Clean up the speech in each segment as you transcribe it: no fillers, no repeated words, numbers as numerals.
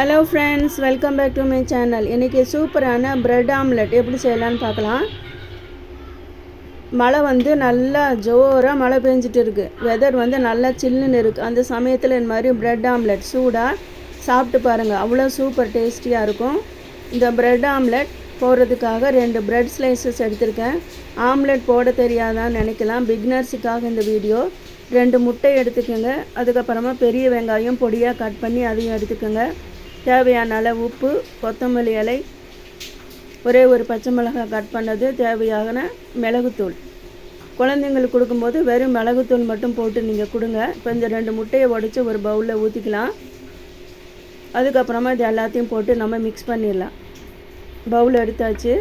Hello friends, welcome back to my channel. இன்றைக்கி சூப்பரான bread omelette எப்படி செய்யலான்னு பார்க்கலாம். மழை நல்லா ஜோராக மழை பெஞ்சிட்டு இருக்குது. வெதர் நல்லா சில்லுன்னு இருக்குது. அந்த சமயத்தில் இந்த மாதிரி ப்ரெட் ஆம்லெட் சூடாக சாப்பிட்டு பாருங்கள். அவ்வளோ சூப்பர் டேஸ்டியாக இருக்கும். இந்த ப்ரெட் ஆம்லெட் போடுறதுக்காக 2 ப்ரெட் ஸ்லைசஸ் எடுத்திருக்கேன். ஆம்லெட் போட தெரியாதான்னு நினைக்கலாம். பிகினர்ஸுக்காக இந்த வீடியோ. 2 முட்டை எடுத்துக்கோங்க. அதுக்கப்புறமா பெரிய வெங்காயம் பொடியாக கட் பண்ணி அதையும் எடுத்துக்கோங்க. தேவையான அளவு உப்பு, கொத்தமல்லி இலை, ஒரே ஒரு பச்சை மிளகாய் கட் பண்ணது, தேவையான மிளகுத்தூள். குழந்தைங்களுக்கு கொடுக்கும்போது வெறும் மிளகுத்தூள் மட்டும் போட்டு நீங்கள் கொடுங்க. இப்போ இந்த 2 முட்டையை உடச்சி ஒரு பவுலில் ஊற்றிக்கலாம். அதுக்கப்புறமா இது எல்லாத்தையும் போட்டு நம்ம மிக்ஸ் பண்ணிடலாம். பவுல் எடுத்தாச்சு.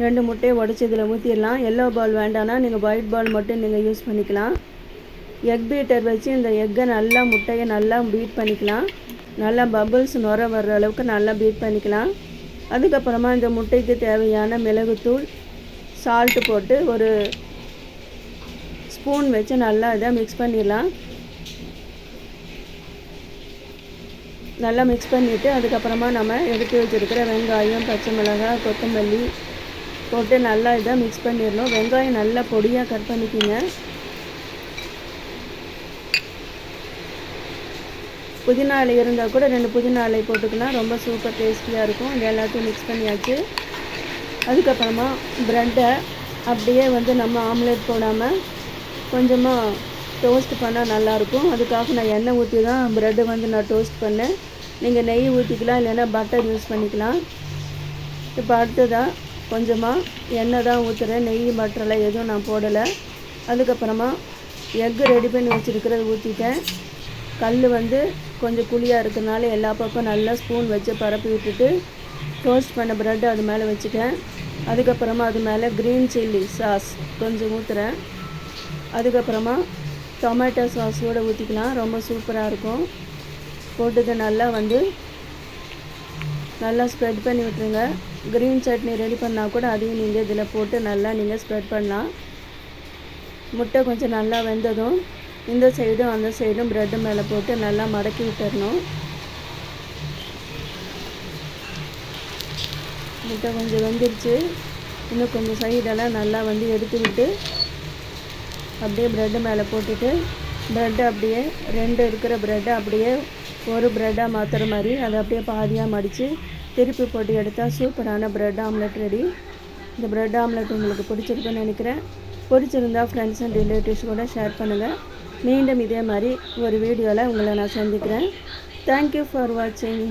2 முட்டையை உடச்சி இதில் ஊற்றிடலாம். எல்லோ பால் வேண்டாம்னா நீங்கள் ஒயிட் பால் மட்டும் நீங்கள் யூஸ் பண்ணிக்கலாம். எக் பீட்டர் வச்சு இந்த எக்கை முட்டையை நல்லா பீட் பண்ணிக்கலாம். நல்லா பபிள்ஸ் நுர வர்ற அளவுக்கு நல்லா பீட் பண்ணிக்கலாம். அதுக்கப்புறமா இந்த முட்டைக்கு தேவையான மிளகுத்தூள், சால்ட்டு போட்டு ஒரு ஸ்பூன் வச்சு நல்லா இதை மிக்ஸ் பண்ணிடலாம். நல்லா மிக்ஸ் பண்ணிவிட்டு அதுக்கப்புறமா நம்ம எடுத்து வச்சுருக்கிற வெங்காயம், பச்சை மிளகாய், கொத்தமல்லி போட்டு நல்லா இதை மிக்ஸ் பண்ணிடணும். வெங்காயம் நல்லா பொடியாக கட் பண்ணிக்கிங்க. புதினா இலை இருந்தால் கூட 2 புதினா இலை போட்டுக்கலாம். ரொம்ப சூப்பர் டேஸ்டியாக இருக்கும். இது எல்லாத்தையும் மிக்ஸ் பண்ணியாச்சு. அதுக்கப்புறமா ப்ரெட்டை அப்படியே நம்ம ஆம்லேட் போடாமல் கொஞ்சமாக டோஸ்ட் பண்ணால் நல்லாயிருக்கும். அதுக்காக நான் எண்ணெய் ஊற்றி தான் ப்ரெட்டை நான் டோஸ்ட் பண்ணேன். நீங்கள் நெய் ஊற்றிக்கலாம், இல்லைன்னா பட்டர் யூஸ் பண்ணிக்கலாம். இப்போ அடுத்ததாக கொஞ்சமாக எண்ணெய் தான் ஊற்றுறேன். நெய் பட்டரெல்லாம் எதுவும் நான் போடலை. அதுக்கப்புறமா எக்கு ரெடி பண்ணி வச்சுருக்கிறது ஊற்றிட்டேன். கல் கொஞ்சம் குழியாக இருக்கிறதுனால எல்லா பக்கம் நல்லா ஸ்பூன் வச்சு பரப்பி விட்டுட்டு டோஸ்ட் பண்ண ப்ரெட்டை அது மேலே வச்சுட்டேன். அதுக்கப்புறமா அது மேலே க்ரீன் சில்லி சாஸ் கொஞ்சம் ஊற்றுறேன். அதுக்கப்புறமா டொமேட்டோ சாஸோடு ஊற்றிக்கலாம். ரொம்ப சூப்பராக இருக்கும். போட்டுட்டு நல்லா ஸ்ப்ரெட் பண்ணி விட்டுருங்க. க்ரீன் சட்னி ரெடி பண்ணால் கூட அதையும் நீங்கள் இதில் போட்டு நல்லா நீங்கள் ஸ்ப்ரெட் பண்ணலாம். முட்டை கொஞ்சம் நல்லா வெந்ததும் இந்த சைடும் அந்த சைடும் ப்ரெட்டு மேலே போட்டு நல்லா மடக்கி விட்டுறணும். முட்டை கொஞ்சம் வெந்துருச்சு. இன்னும் கொஞ்சம் சைடெல்லாம் நல்லா எடுத்து விட்டு அப்படியே ப்ரெட்டு மேலே போட்டுட்டு ப்ரெட்டு அப்படியே 2 இருக்கிற ப்ரெட்டை அப்படியே ஒரு ப்ரெட்டாக மாற்றுற மாதிரி அதை அப்படியே பாதியாக மடித்து திருப்பி போட்டு எடுத்தால் சூப்பரான ப்ரெட் ஆம்லெட் ரெடி. இந்த ப்ரெட் ஆம்லெட் உங்களுக்கு பிடிச்சிருக்குன்னு நினைக்கிறேன். பிடிச்சிருந்தா ஃப்ரெண்ட்ஸ் அண்ட் ரிலேட்டிவ்ஸ் கூட ஷேர் பண்ணுங்கள். மீண்டும் இதே மாதிரி ஒரு வீடியோவில் உங்களை நான் சந்திக்கிறேன். தேங்க்யூ ஃபார் வாட்சிங்.